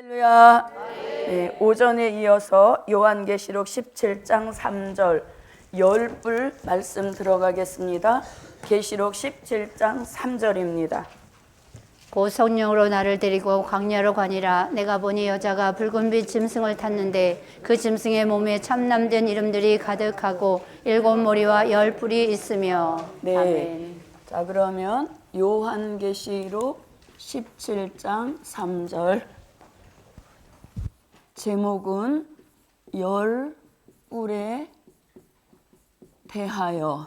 할렐루야. 네, 오전에 이어서 요한계시록 17장 3절 열불 말씀 들어가겠습니다. 계시록 17장 3절입니다. 곧 성령으로 나를 데리고 광야로 가니라. 내가 보니 여자가 붉은빛 짐승을 탔는데 그 짐승의 몸에 참남된 이름들이 가득하고 7머리와 10뿔이 있으며. 네. 아멘. 자, 그러면 요한계시록 17장 3절 제목은 열뿔에 대하여,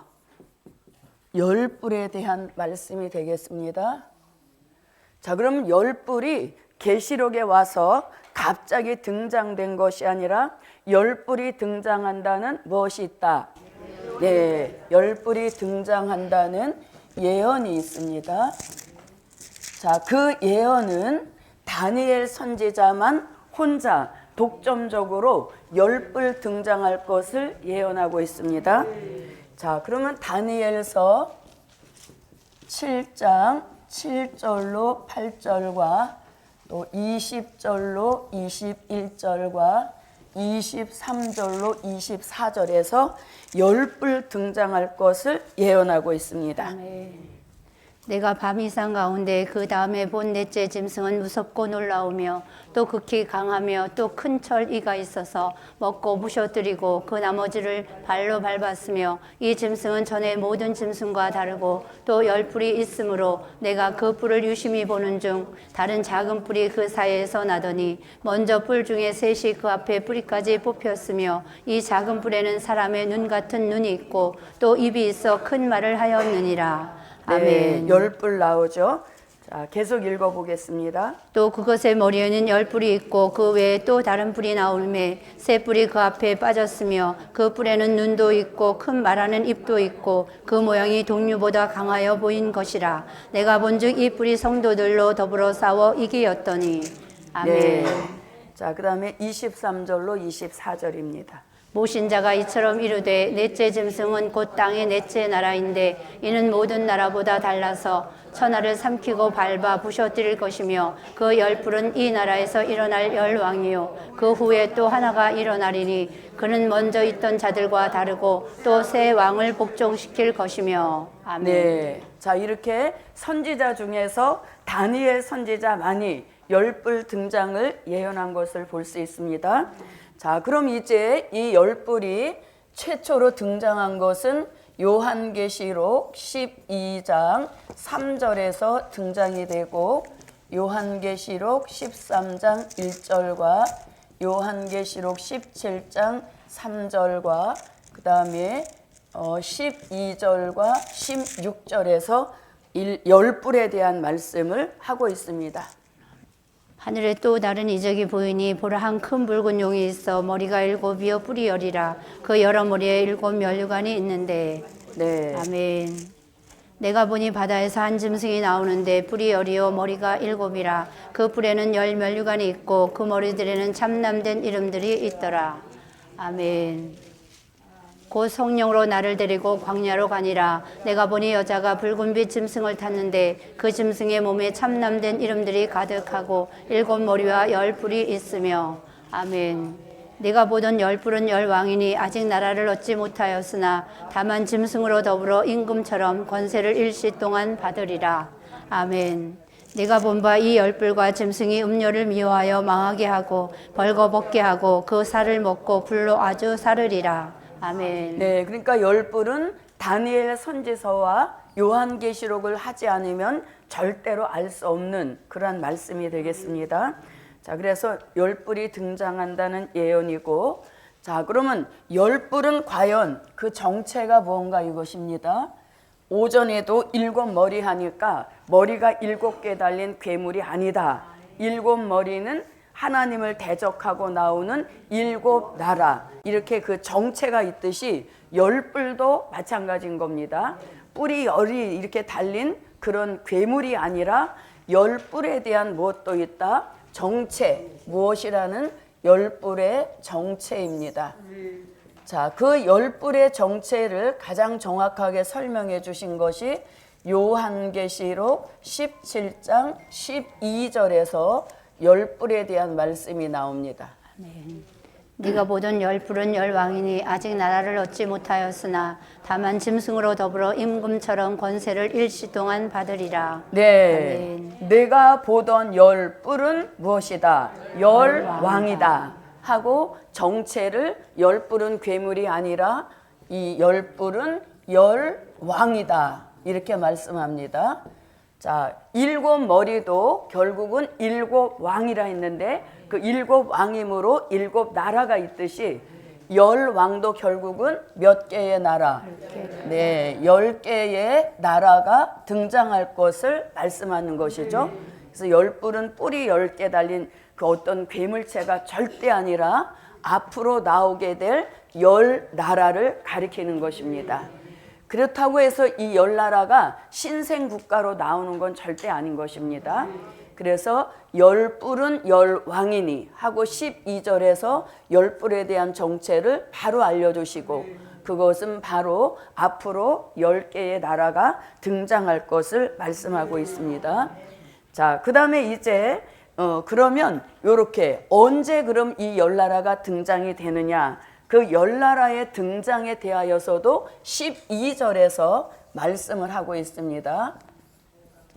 열뿔에 대한 말씀이 되겠습니다. 자, 그럼 열뿔이 계시록에 와서 갑자기 등장된 것이 아니라 열뿔이 등장한다는 무엇이 있다? 네, 열뿔이 등장한다는 예언이 있습니다. 자, 그 예언은 다니엘 선지자만 혼자 독점적으로 열뿔 등장할 것을 예언하고 있습니다. 자, 그러면 다니엘서 7장 7절로 8절과 또 20절로 21절과 23절로 24절에서 열뿔 등장할 것을 예언하고 있습니다. 아멘. 내가 밤 이상 가운데 그 다음에 본 넷째 짐승은 무섭고 놀라우며 또 극히 강하며 또 큰 철이가 있어서 먹고 부셔뜨리고 그 나머지를 발로 밟았으며 이 짐승은 전에 모든 짐승과 다르고 또 열뿔이 있으므로 내가 그 뿔을 유심히 보는 중 다른 작은 뿔이 그 사이에서 나더니 먼저 뿔 중에 셋이 그 앞에 뿌리까지 뽑혔으며 이 작은 뿔에는 사람의 눈 같은 눈이 있고 또 입이 있어 큰 말을 하였느니라. 네, 아멘. 열뿔 나오죠. 자, 계속 읽어보겠습니다. 또 그것의 머리에는 10뿔이 있고 그 외에 또 다른 뿔이 나올매 새 뿔이 그 앞에 빠졌으며 그 뿔에는 눈도 있고 큰 말하는 입도 있고 그 모양이 동류보다 강하여 보인 것이라. 내가 본즉 이 뿔이 성도들로 더불어 싸워 이기었더니. 아멘. 네. 자, 그 다음에 23절로 24절입니다. 모신 자가 이처럼 이르되 넷째 짐승은 곧 땅의 넷째 나라인데 이는 모든 나라보다 달라서 천하를 삼키고 밟아 부셔뜨릴 것이며 그 열뿔은 이 나라에서 일어날 열왕이요 그 후에 또 하나가 일어나리니 그는 먼저 있던 자들과 다르고 또 새 왕을 복종시킬 것이며. 아멘. 네. 자, 이렇게 선지자 중에서 다니엘 선지자만이 열뿔 등장을 예언한 것을 볼 수 있습니다. 자, 그럼 이제 이 열뿔이 최초로 등장한 것은 요한계시록 12장 3절에서 등장이 되고 요한계시록 13장 1절과 요한계시록 17장 3절과 그 다음에 12절과 16절에서 열뿔에 대한 말씀을 하고 있습니다. 하늘에 또 다른 이적이 보이니 보라 한 큰 붉은 용이 있어 머리가 7이요 뿔이 10이라 그 여러 머리에 7 면류관이 있는데. 네. 아멘. 내가 보니 바다에서 한 짐승이 나오는데 뿔이 10이요 머리가 7이라 그 뿔에는 10 면류관이 있고 그 머리들에는 참남된 이름들이 있더라. 아멘. 곧 성령으로 나를 데리고 광야로 가니라. 내가 보니 여자가 붉은빛 짐승을 탔는데 그 짐승의 몸에 참남된 이름들이 가득하고 7머리와 10뿔이 있으며. 아멘. 내가 보던 10뿔은 열왕이니 아직 나라를 얻지 못하였으나 다만 짐승으로 더불어 임금처럼 권세를 일시 동안 받으리라. 아멘. 내가 본 바 이 10뿔과 짐승이 음료를 미워하여 망하게 하고 벌거벗게 하고 그 살을 먹고 불로 아주 사르리라. 아멘. 네, 그러니까 열뿔은 다니엘 선지서와 요한계시록을 하지 않으면 절대로 알 수 없는 그러한 말씀이 되겠습니다. 자, 그래서 열뿔이 등장한다는 예언이고, 자, 그러면 열뿔은 과연 그 정체가 무언가 이것입니다. 오전에도 7머리 하니까 머리가 7개 달린 괴물이 아니다. 7머리는 하나님을 대적하고 나오는 7 나라, 이렇게 그 정체가 있듯이 열뿔도 마찬가지인 겁니다. 뿔이 10이 이렇게 달린 그런 괴물이 아니라 열뿔에 대한 무엇도 있다? 정체, 무엇이라는 열뿔의 정체입니다. 자, 그 열뿔의 정체를 가장 정확하게 설명해 주신 것이 요한계시록 17장 12절에서 열 뿔에 대한 말씀이 나옵니다. 네가 보던 열 뿔은 열 왕이니 아직 나라를 얻지 못하였으나 다만 짐승으로 더불어 임금처럼 권세를 일시 동안 받으리라. 네, 내가 보던 열 뿔은 무엇이다? 열 왕이다 하고 정체를 열 뿔은 괴물이 아니라 이 열 뿔은 열 왕이다 이렇게 말씀합니다. 자, 일곱 머리도 결국은 일곱 왕이라 했는데 그 일곱 왕이므로 일곱 나라가 있듯이 열 왕도 결국은 몇 개의 나라? 네, 10개의 나라가 등장할 것을 말씀하는 것이죠. 그래서 열 뿔은 뿔이 10개 달린 그 어떤 괴물체가 절대 아니라 앞으로 나오게 될 열 나라를 가리키는 것입니다. 그렇다고 해서 이 열 나라가 신생 국가로 나오는 건 절대 아닌 것입니다. 그래서 열 뿔은 열 왕이니 하고 12절에서 열 뿔에 대한 정체를 바로 알려주시고 그것은 바로 앞으로 10개의 나라가 등장할 것을 말씀하고 있습니다. 자, 그 다음에 이제 그러면 이렇게 언제 그럼 이 열 나라가 등장이 되느냐? 그 열 나라의 등장에 대하여서도 12절에서 말씀을 하고 있습니다.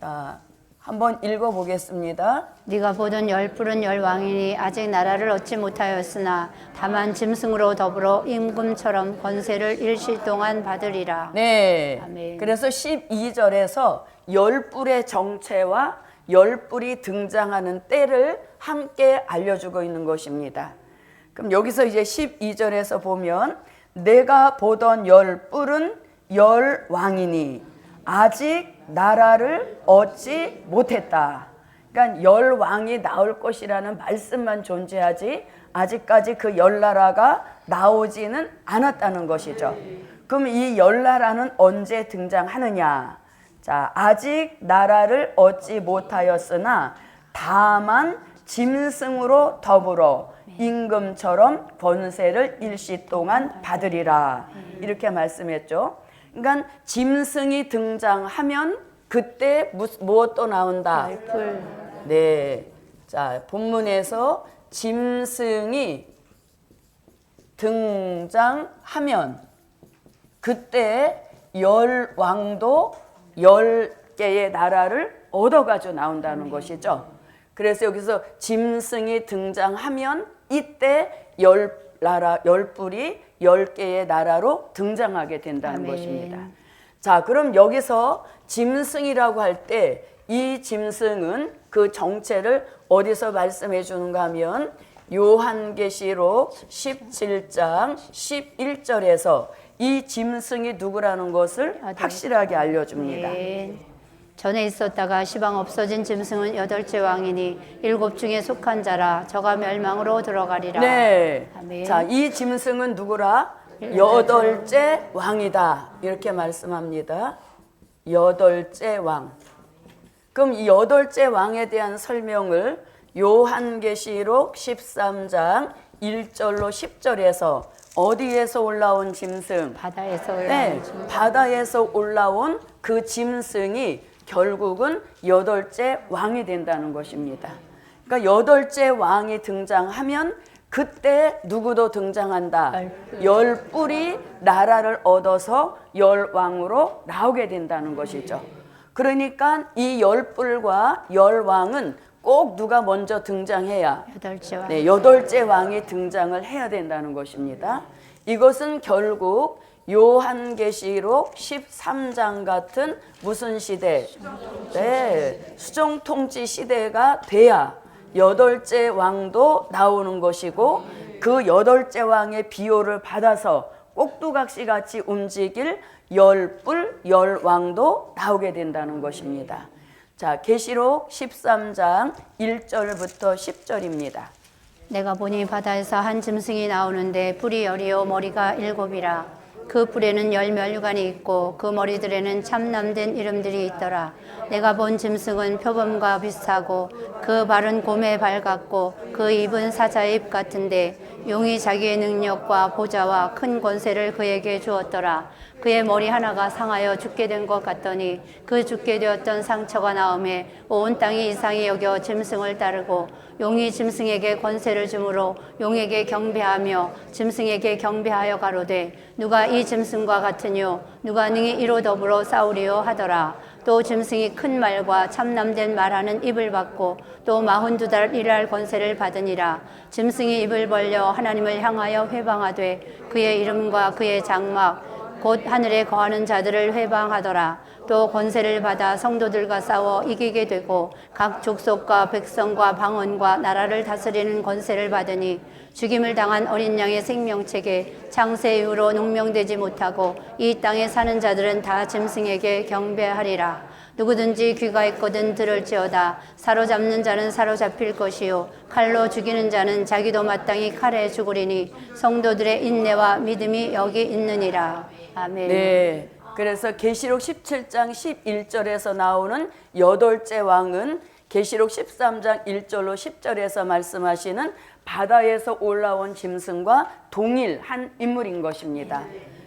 자, 한번 읽어보겠습니다. 네가 보던 열 뿔은 열 왕이니 아직 나라를 얻지 못하였으나 다만 짐승으로 더불어 임금처럼 권세를 일시 동안 받으리라. 네. 아멘. 그래서 12절에서 열 뿔의 정체와 열 뿔이 등장하는 때를 함께 알려주고 있는 것입니다. 그럼 여기서 이제 12절에서 보면 내가 보던 열 뿔은 열 왕이니 아직 나라를 얻지 못했다. 그러니까 열 왕이 나올 것이라는 말씀만 존재하지 아직까지 그 열 나라가 나오지는 않았다는 것이죠. 그럼 이 열 나라는 언제 등장하느냐? 자, 아직 나라를 얻지 못하였으나 다만 짐승으로 더불어 임금처럼 권세를 일시 동안 받으리라. 이렇게 말씀했죠. 그러니까 짐승이 등장하면 그때 무엇도 나온다? 뿔. 네. 자, 본문에서 짐승이 등장하면 그때 열 왕도 10개의 나라를 얻어가지고 나온다는 것이죠. 그래서 여기서 짐승이 등장하면 이때 열 나라, 열 뿔이 10개의 나라로 등장하게 된다는 아멘. 것입니다. 자, 그럼 여기서 짐승이라고 할 때 이 짐승은 그 정체를 어디서 말씀해 주는가 하면 요한계시록 17장 11절에서 이 짐승이 누구라는 것을 확실하게 알려줍니다. 네. 전에 있었다가 시방 없어진 짐승은 8째 왕이니 7 중에 속한 자라 저가 멸망으로 들어가리라. 네. 아멘. 자, 이 짐승은 누구라? 8째 왕이다. 이렇게 말씀합니다. 8째 왕. 그럼 이 8째 왕에 대한 설명을 요한계시록 13장 1절로 10절에서 어디에서 올라온 짐승? 바다에서 올라온 네, 짐승. 바다에서 올라온 그 짐승이 결국은 8째 왕이 된다는 것입니다. 그러니까 8째 왕이 등장하면 그때 누구도 등장한다. 열 뿔이 나라를 얻어서 열 왕으로 나오게 된다는 것이죠. 그러니까 이 열 뿔과 열 왕은 꼭 누가 먼저 등장해야 8째 왕. 네, 8째 왕이 등장을 해야 된다는 것입니다. 이것은 결국 요한계시록 13장 같은 무슨 시대? 네, 수정통치 시대가 돼야 8째 왕도 나오는 것이고 그 8째 왕의 비호를 받아서 꼭두각시 같이 움직일 열 뿔, 열 왕도 나오게 된다는 것입니다. 자, 계시록 13장 1절부터 10절입니다. 내가 보니 바다에서 한 짐승이 나오는데 뿔이 열이요 머리가 7이라. 그 뿔에는 10면류관이 있고 그 머리들에는 참남된 이름들이 있더라. 내가 본 짐승은 표범과 비슷하고 그 발은 곰의 발 같고 그 입은 사자의 입 같은데 용이 자기의 능력과 보좌와 큰 권세를 그에게 주었더라. 그의 머리 하나가 상하여 죽게 된 것 같더니 그 죽게 되었던 상처가 나음에 온 땅이 이상히 여겨 짐승을 따르고 용이 짐승에게 권세를 주므로 용에게 경배하며 짐승에게 경배하여 가로되 누가 이 짐승과 같으뇨 누가 능히 이로 더불어 싸우리요 하더라. 또 짐승이 큰 말과 참남된 말하는 입을 받고 또 42달 일할 권세를 받으니라. 짐승이 입을 벌려 하나님을 향하여 회방하되 그의 이름과 그의 장막 곧 하늘에 거하는 자들을 회방하더라. 또 권세를 받아 성도들과 싸워 이기게 되고 각 족속과 백성과 방언과 나라를 다스리는 권세를 받으니 죽임을 당한 어린 양의 생명책에 창세 이후로 농명되지 못하고 이 땅에 사는 자들은 다 짐승에게 경배하리라. 누구든지 귀가 있거든 들을지어다. 사로잡는 자는 사로잡힐 것이요 칼로 죽이는 자는 자기도 마땅히 칼에 죽으리니 성도들의 인내와 믿음이 여기 있느니라. 아멘. 네. 그래서 계시록 17장 11절에서 나오는 여덟째 왕은 계시록 13장 1절로 10절에서 말씀하시는 바다에서 올라온 짐승과 동일한 인물인 것입니다.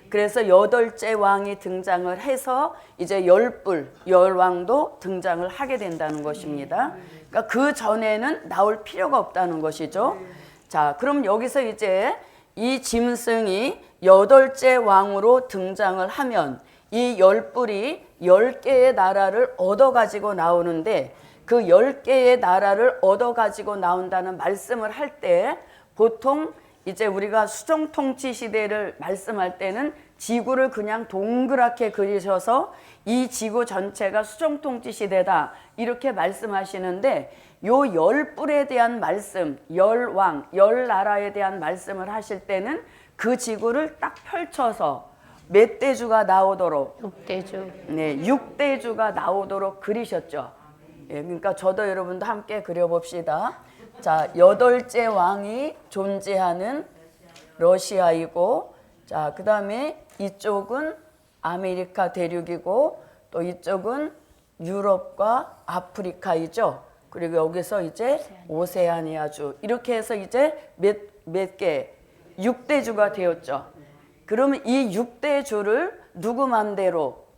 그래서 여덟째 왕이 등장을 해서 이제 열왕도 등장을 하게 된다는 것입니다. 그러니까 그 전에는 나올 필요가 없다는 것이죠. 자, 그럼 여기서 이제 이 짐승이 여덟째 왕으로 등장을 하면 이 열뿔이 10개의 나라를 얻어가지고 나오는데 그 10개의 나라를 얻어가지고 나온다는 말씀을 할 때 보통 이제 우리가 수정통치 시대를 말씀할 때는 지구를 그냥 동그랗게 그리셔서 이 지구 전체가 수정통치 시대다 이렇게 말씀하시는데 요 열뿔에 대한 말씀, 열왕, 열나라에 대한 말씀을 하실 때는 그 지구를 딱 펼쳐서 몇 대주가 나오도록 6대주. 네, 6대주가 나오도록 그리셨죠. 예, 그러니까 저도 여러분도 함께 그려봅시다. 자, 여덟째 왕이 존재하는 러시아이고, 자, 그 다음에 이쪽은 아메리카 대륙이고, 또 이쪽은 유럽과 아프리카이죠. 그리고 여기서 이제 오세아니아주. 이렇게 해서 이제 몇 개, 6대주가 되었죠. 그러면 이 6대주를 누구 마음대로?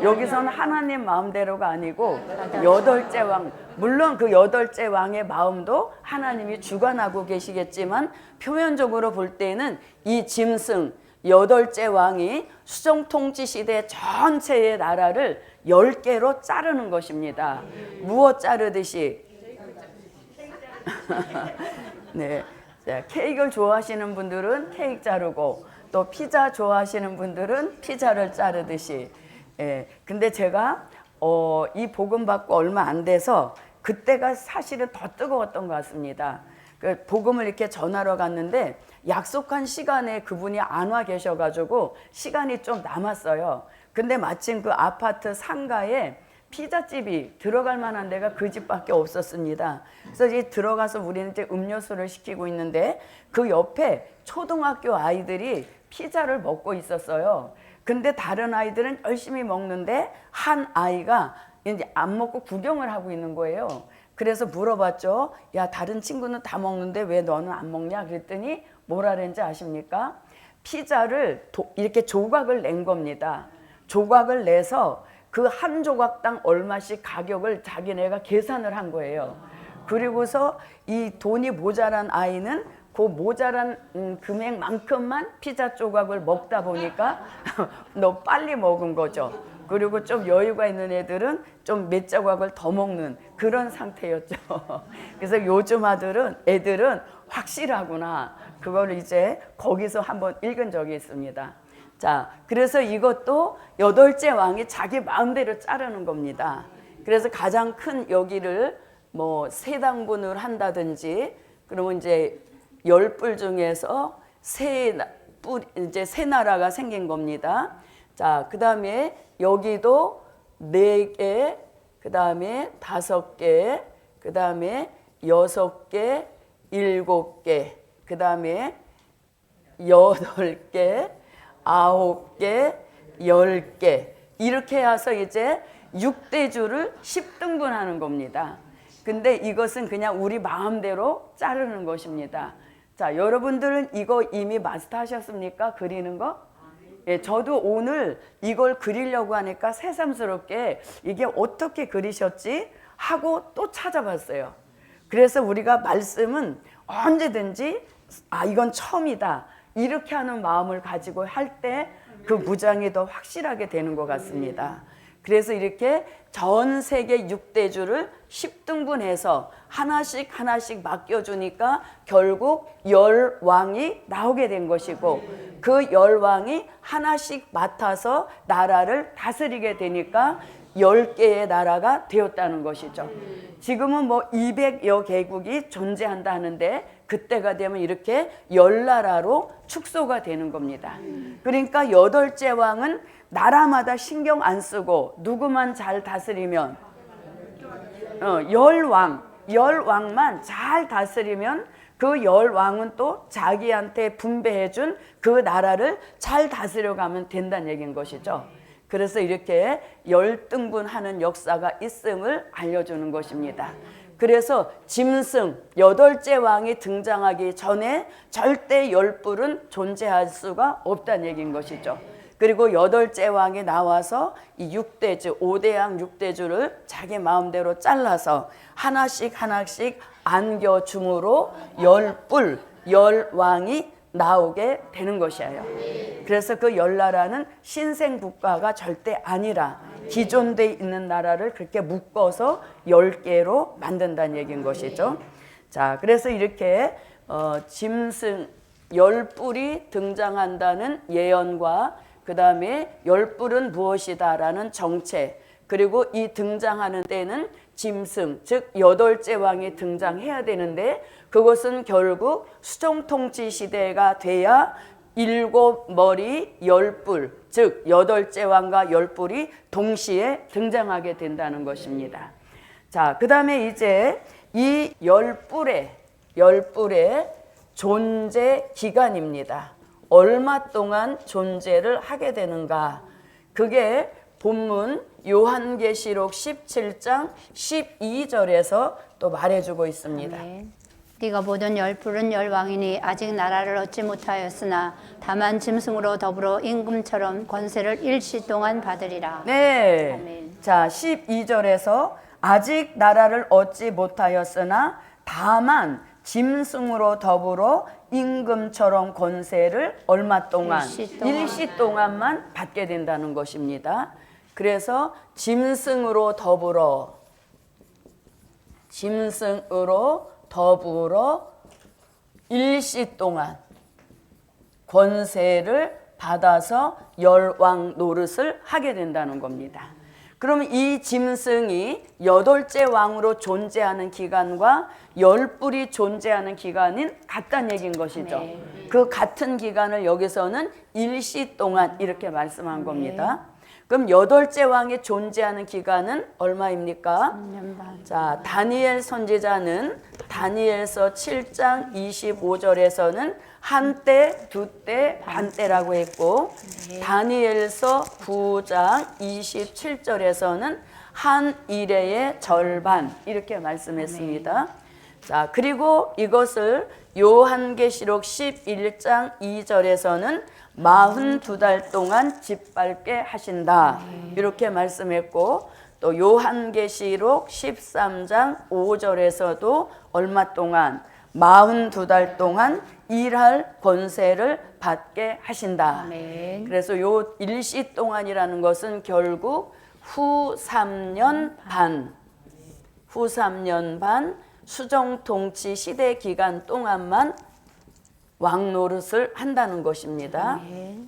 여기서는 하나님 마음대로가 아니고 여덟째 왕, 물론 그 여덟째 왕의 마음도 하나님이 주관하고 계시겠지만 표면적으로 볼 때는 이 짐승 여덟째 왕이 수정통치 시대 전체의 나라를 10개로 자르는 것입니다. 무엇 자르듯이? 네, 자, 케이크를 좋아하시는 분들은 케이크 자르고 또 피자 좋아하시는 분들은 피자를 자르듯이. 예, 근데 제가 이 복음 받고 얼마 안 돼서 그때가 사실은 더 뜨거웠던 것 같습니다. 그 복음을 이렇게 전하러 갔는데 약속한 시간에 그분이 안 와 계셔가지고 시간이 좀 남았어요. 근데 마침 그 아파트 상가에 피자집이 들어갈 만한 데가 그 집밖에 없었습니다. 그래서 이제 들어가서 우리는 이제 음료수를 시키고 있는데 그 옆에 초등학교 아이들이 피자를 먹고 있었어요. 근데 다른 아이들은 열심히 먹는데 한 아이가 이제 안 먹고 구경을 하고 있는 거예요. 그래서 물어봤죠. 야, 다른 친구는 다 먹는데 왜 너는 안 먹냐? 그랬더니 뭐라 그랬는지 아십니까? 피자를 이렇게 조각을 낸 겁니다. 조각을 내서 그 한 조각당 얼마씩 가격을 자기네가 계산을 한 거예요. 그리고서 이 돈이 모자란 아이는 그 모자란 금액만큼만 피자 조각을 먹다 보니까 너 빨리 먹은 거죠. 그리고 좀 여유가 있는 애들은 좀 몇 조각을 더 먹는 그런 상태였죠. 그래서 요즘 애들은 확실하구나. 그거를 이제 거기서 한번 읽은 적이 있습니다. 자, 그래서 이것도 여덟째 왕이 자기 마음대로 자르는 겁니다. 그래서 가장 큰 여기를 뭐 세 당분을 한다든지, 그러면 이제 10뿔 중에서 이제 세 나라가 생긴 겁니다. 자, 그 다음에 여기도 4개, 그 다음에 5개, 그 다음에 6개, 7개, 그 다음에 8개, 9개, 10개 이렇게 해서 이제 6대주를 10등분하는 겁니다. 근데 이것은 그냥 우리 마음대로 자르는 것입니다. 자, 여러분들은 이거 이미 마스터하셨습니까? 그리는 거? 예, 저도 오늘 이걸 그리려고 하니까 새삼스럽게 이게 어떻게 그리셨지? 하고 또 찾아봤어요. 그래서 우리가 말씀은 언제든지 이건 처음이다. 이렇게 하는 마음을 가지고 할 때 그 무장이 더 확실하게 되는 것 같습니다. 그래서 이렇게 전 세계 6대주를 10등분해서 하나씩 맡겨주니까 결국 10왕이 나오게 된 것이고 그 10왕이 하나씩 맡아서 나라를 다스리게 되니까 10개의 나라가 되었다는 것이죠. 지금은 뭐 200여 개국이 존재한다 하는데 그때가 되면 이렇게 10나라로 축소가 되는 겁니다. 그러니까 8째 왕은 나라마다 신경 안 쓰고 누구만 잘 다스리면 10왕만 잘 다스리면 그 10왕은 또 자기한테 분배해 준 그 나라를 잘 다스려 가면 된다는 얘기인 것이죠. 그래서 이렇게 10등분하는 역사가 있음을 알려주는 것입니다. 그래서 짐승 8째 왕이 등장하기 전에 절대 10뿔은 존재할 수가 없다는 얘기인 것이죠. 그리고 8째 왕이 나와서 이 6대주, 5대왕 6대주를 자기 마음대로 잘라서 하나씩 안겨줌으로 10뿔, 10왕이 나오게 되는 것이에요. 그래서 그 10나라는 신생 국가가 절대 아니라 기존돼 있는 나라를 그렇게 묶어서 10개로 만든다는 얘기인 것이죠. 자, 그래서 이렇게 짐승 10뿔이 등장한다는 예언과 그 다음에 10뿔은 무엇이다라는 정체, 그리고 이 등장하는 때는 짐승, 즉 8째 왕이 등장해야 되는데 그것은 결국 수정통치 시대가 돼야 7머리 10뿔, 즉 8째 왕과 10뿔이 동시에 등장하게 된다는 것입니다. 자, 그 다음에 이제 이 10뿔의 존재 기간입니다. 얼마 동안 존재를 하게 되는가? 그게 본문 요한계시록 17장 12절에서 또 말해주고 있습니다. 네. 네가 보던 10뿔은 10왕이니 아직 나라를 얻지 못하였으나 다만 짐승으로 더불어 임금처럼 권세를 일시 동안 받으리라. 네. 아멘. 자, 12절에서 아직 나라를 얻지 못하였으나 다만 짐승으로 더불어 임금처럼 권세를 얼마 동안? 일시 동안만 받게 된다는 것입니다. 그래서 짐승으로 더불어 일시 동안 권세를 받아서 10왕 노릇을 하게 된다는 겁니다. 그러면 이 짐승이 8째 왕으로 존재하는 기간과 10뿔이 존재하는 기간은 같다는 얘기인 것이죠. 네. 그 같은 기간을 여기서는 일시 동안 이렇게 말씀한 겁니다. 그럼 8째 왕이 존재하는 기간은 얼마입니까? 3년 반. 자, 다니엘 선지자는 다니엘서 7장 25절에서는 한때, 두때, 반때라고 했고 다니엘서 9장 27절에서는 한 일의 절반 이렇게 말씀했습니다. 자, 그리고 이것을 요한계시록 11장 2절에서는 42달 동안 짓밟게 하신다. 이렇게 말씀했고 또 요한계시록 13장 5절에서도 얼마 동안 42달 동안 일할 권세를 받게 하신다. 아멘. 그래서 요 일시 동안이라는 것은 결국 후 3년 반 수정통치 시대 기간 동안만 왕 노릇을 한다는 것입니다. 아멘.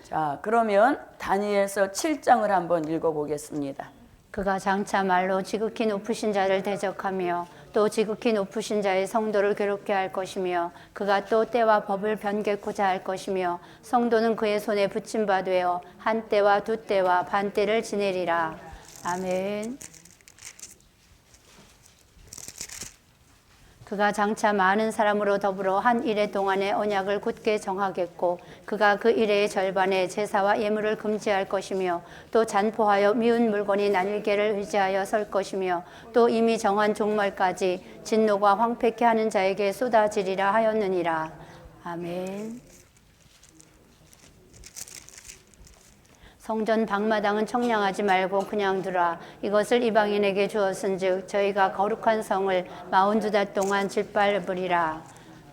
자, 그러면 다니엘서 7장을 한번 읽어보겠습니다. 그가 장차 말로 지극히 높으신 자를 대적하며 또 지극히 높으신 자의 성도를 괴롭게 할 것이며 그가 또 때와 법을 변개코자 할 것이며 성도는 그의 손에 붙임 바 되어 한 때와 두 때와 반 때를 지내리라. 아멘. 그가 장차 많은 사람으로 더불어 한 이레 동안의 언약을 굳게 정하겠고 그가 그 이레의 절반에 제사와 예물을 금지할 것이며 또 잔포하여 미운 물건이 날개를 의지하여 설 것이며 또 이미 정한 종말까지 진노가 황폐케 하는 자에게 쏟아지리라 하였느니라. 아멘. 성전 방마당은 청량하지 말고 그냥 두라. 이것을 이방인에게 주었은즉 저희가 거룩한 성을 42달 동안 짓밟으리라.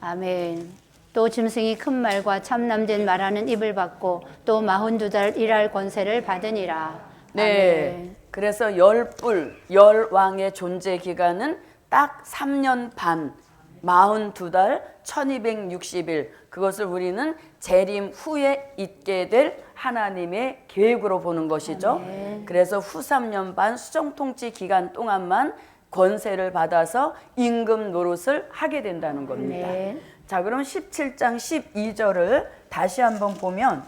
아멘. 또 짐승이 큰 말과 참남된 말하는 입을 받고 또 42달 일할 권세를 받으니라. 네. 아멘. 그래서 열뿔, 열왕의 존재 기간은 딱 3년 반, 42달, 1260일. 그것을 우리는 재림 후에 있게 될 하나님의 계획으로 보는 것이죠. 그래서 후 3년 반 수정통치 기간 동안만 권세를 받아서 임금 노릇을 하게 된다는 겁니다. 자, 그럼 17장 12절을 다시 한번 보면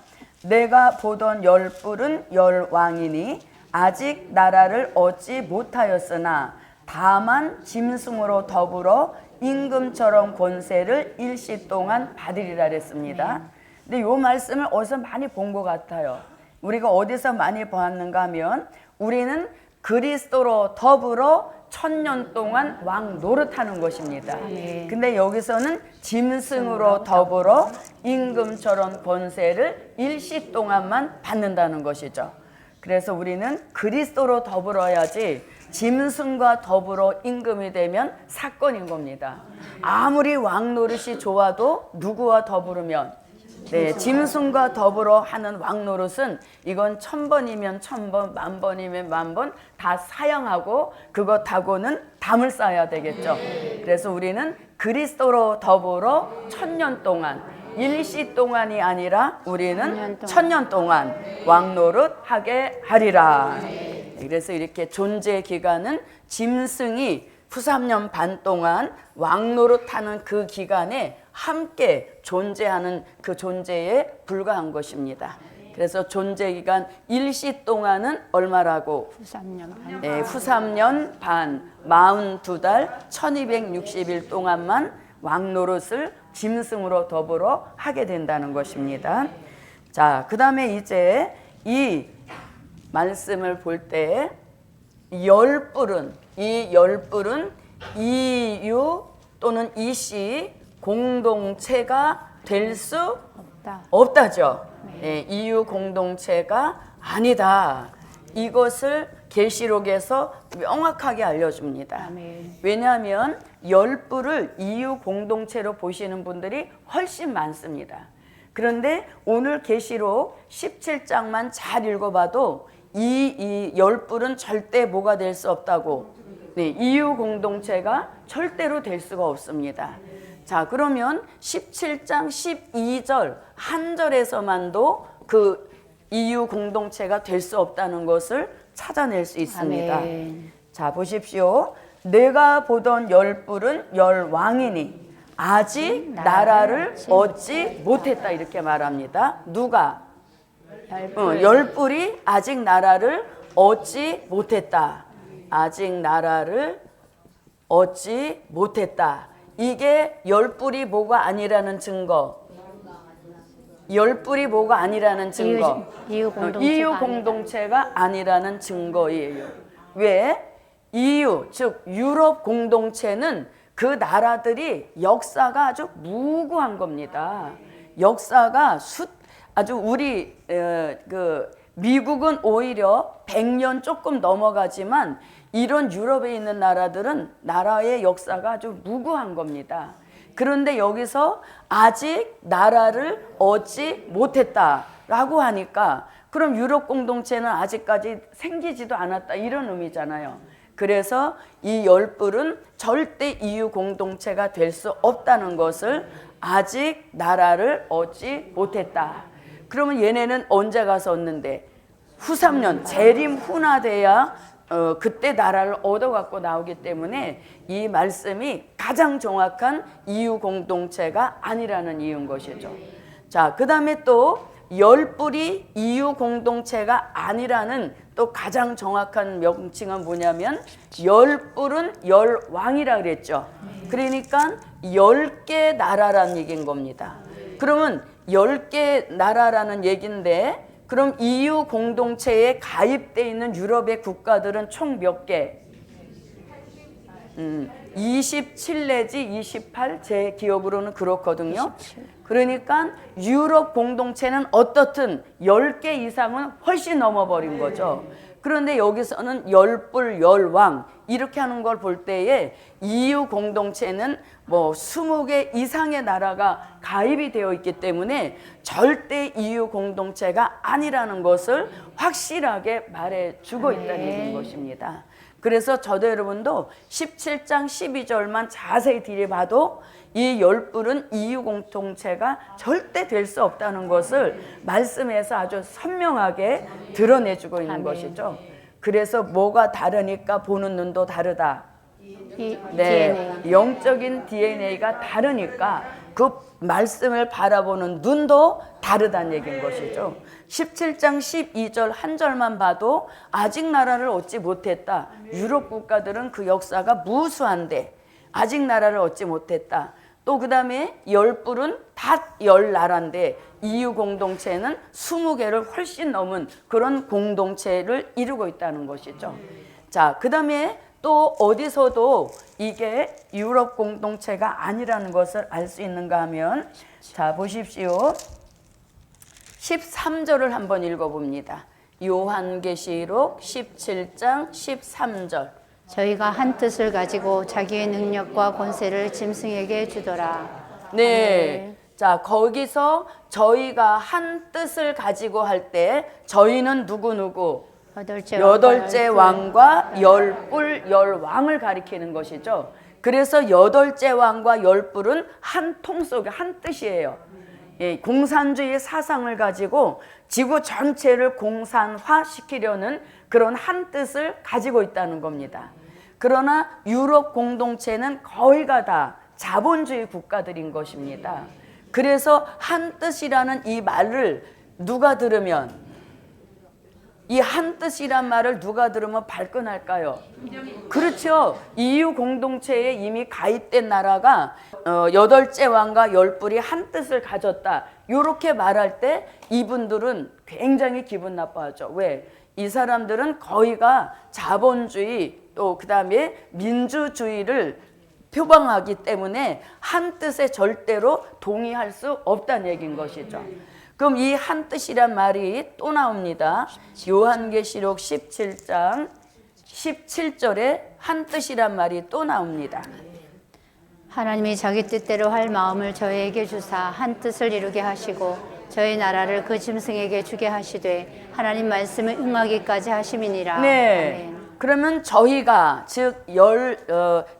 내가 보던 열뿔은 열왕이니 아직 나라를 얻지 못하였으나 다만 짐승으로 더불어 임금처럼 권세를 일시 동안 받으리라 그랬습니다. 근데 이 말씀을 어디서 많이 본 것 같아요. 우리가 어디서 많이 보았는가 하면 우리는 그리스도로 더불어 1000년 동안 왕 노릇하는 것입니다. 근데 여기서는 짐승으로 더불어 임금처럼 권세를 일시 동안만 받는다는 것이죠. 그래서 우리는 그리스도로 더불어야지 짐승과 더불어 임금이 되면 사건인 겁니다. 아무리 왕 노릇이 좋아도 누구와 더불으면 짐승과 더불어 하는 왕 노릇은 이건 1000번이면 1000번, 10,000번이면 10,000번 다 사양하고 그것하고는 담을 쌓아야 되겠죠. 그래서 우리는 그리스도로 더불어 1000년 동안 일시 동안이 아니라 우리는 1000년 동안 왕 노릇 하게 하리라. 그래서 이렇게 존재 기간은 짐승이 후 3년 반 동안 왕 노릇하는 그 기간에 함께 존재하는 그 존재에 불과한 것입니다. 그래서 존재 기간 일시 동안은 얼마라고? 후 3년 반. 네, 후 3년 반, 42달, 1260일 동안만 왕 노릇을 짐승으로 더불어 하게 된다는 것입니다. 자, 그 다음에 이제 이 말씀을 볼 때 열뿔은 이유 또는 이시 공동체가 될 수 없다죠. 네, 이유 공동체가 아니다. 이것을 계시록에서 명확하게 알려줍니다. 왜냐하면 열뿔을 이유 공동체로 보시는 분들이 훨씬 많습니다. 그런데 오늘 계시록 17장만 잘 읽어봐도 이 열뿔은 절대 뭐가 될 수 없다고, 이유 공동체가 절대로 될 수가 없습니다. 자, 그러면 17장 12절 한 절에서만도 그 이유 공동체가 될 수 없다는 것을 찾아낼 수 있습니다. 아멘. 자, 보십시오. 내가 보던 열뿔은 열왕이니 아직 나라를 얻지 못했다 이렇게 말합니다. 누가? 열뿔이 아직 나라를 얻지 못했다. 아직 나라를 얻지 못했다. 이게 열뿔이 뭐가 아니라는 증거. 열뿔이 뭐가 아니라는 증거. 이유 공동체가 아니라는 증거예요. 왜? EU, 즉 유럽 공동체는 그 나라들이 역사가 아주 무구한 겁니다. 역사가 아주 우리 미국은 오히려 100년 조금 넘어가지만 이런 유럽에 있는 나라들은 나라의 역사가 아주 무구한 겁니다. 그런데 여기서 아직 나라를 얻지 못했다라고 하니까 그럼 유럽 공동체는 아직까지 생기지도 않았다 이런 의미잖아요. 그래서 이 열뿔은 절대 EU 공동체가 될 수 없다는 것을 아직 나라를 얻지 못했다. 그러면 얘네는 언제 가서 얻는데? 후 3년 재림 후나 돼야 그때 나라를 얻어갖고 나오기 때문에 이 말씀이 가장 정확한 EU 공동체가 아니라는 이유인 것이죠. 자, 그 다음에 또 열뿔이 EU 공동체가 아니라는 또 가장 정확한 명칭은 뭐냐면 열뿔은 열왕이라 그랬죠. 그러니까 10개 나라라는 얘기인 겁니다. 그러면 10개 나라라는 얘기인데 그럼 EU 공동체에 가입되어 있는 유럽의 국가들은 총 몇 개? 27 내지 28, 제 기억으로는 그렇거든요. 27. 그러니까 유럽 공동체는 어떻든 10개 이상은 훨씬 넘어버린 거죠. 그런데 여기서는 열뿔, 열왕 이렇게 하는 걸 볼 때에 EU 공동체는 뭐 20개 이상의 나라가 가입이 되어 있기 때문에 절대 EU 공동체가 아니라는 것을 확실하게 말해주고 있다는 얘기인 것입니다. 그래서 저도 여러분도 17장 12절만 자세히 들여봐도 이 열뿔은 EU 공동체가 절대 될 수 없다는 것을 말씀에서 아주 선명하게 드러내주고 있는 아멘. 것이죠. 그래서 뭐가 다르니까 보는 눈도 다르다. DNA. 영적인 DNA가 다르니까 그 말씀을 바라보는 눈도 다르다는 얘기인 것이죠. 17장 12절 한 절만 봐도 아직 나라를 얻지 못했다. 유럽 국가들은 그 역사가 무수한데 아직 나라를 얻지 못했다. 또 그 다음에 열뿔은 다 10나라인데 EU 공동체는 20개를 훨씬 넘은 그런 공동체를 이루고 있다는 것이죠. 자, 그 다음에 또 어디서도 이게 유럽 공동체가 아니라는 것을 알 수 있는가 하면 자 보십시오. 13절을 한번 읽어봅니다. 요한계시록 17장 13절. 저희가 한 뜻을 가지고 자기의 능력과 권세를 짐승에게 주더라. 네. 자, 거기서 저희가 한 뜻을 가지고 할 때 저희는 누구? 여덟째 왕과 열뿔, 열왕을 가리키는 것이죠. 그래서 여덟째 왕과 열뿔은 한 통 속에 한 뜻이에요. 예, 공산주의 사상을 가지고 지구 전체를 공산화시키려는 그런 한 뜻을 가지고 있다는 겁니다. 그러나 유럽 공동체는 거의가 다 자본주의 국가들인 것입니다. 그래서 한 뜻이라는 이 말을 누가 들으면 이 한 뜻이란 말을 누가 들으면 발끈할까요? 그렇죠. EU 공동체에 이미 가입된 나라가 여덟째 왕과 열뿔이 한 뜻을 가졌다. 이렇게 말할 때 이분들은 굉장히 기분 나빠하죠. 왜? 이 사람들은 거의가 자본주의 또 그다음에 민주주의를 표방하기 때문에 한 뜻에 절대로 동의할 수 없다는 얘기인 것이죠. 그럼 이 한 뜻이란 말이 또 나옵니다. 요한계시록 17장 17절에 한 뜻이란 말이 또 나옵니다. 하나님이 자기 뜻대로 할 마음을 저희에게 주사 한 뜻을 이루게 하시고 저희 나라를 그 짐승에게 주게 하시되 하나님 말씀을 응하기까지 하심이니라. 네. 아멘. 그러면 저희가 즉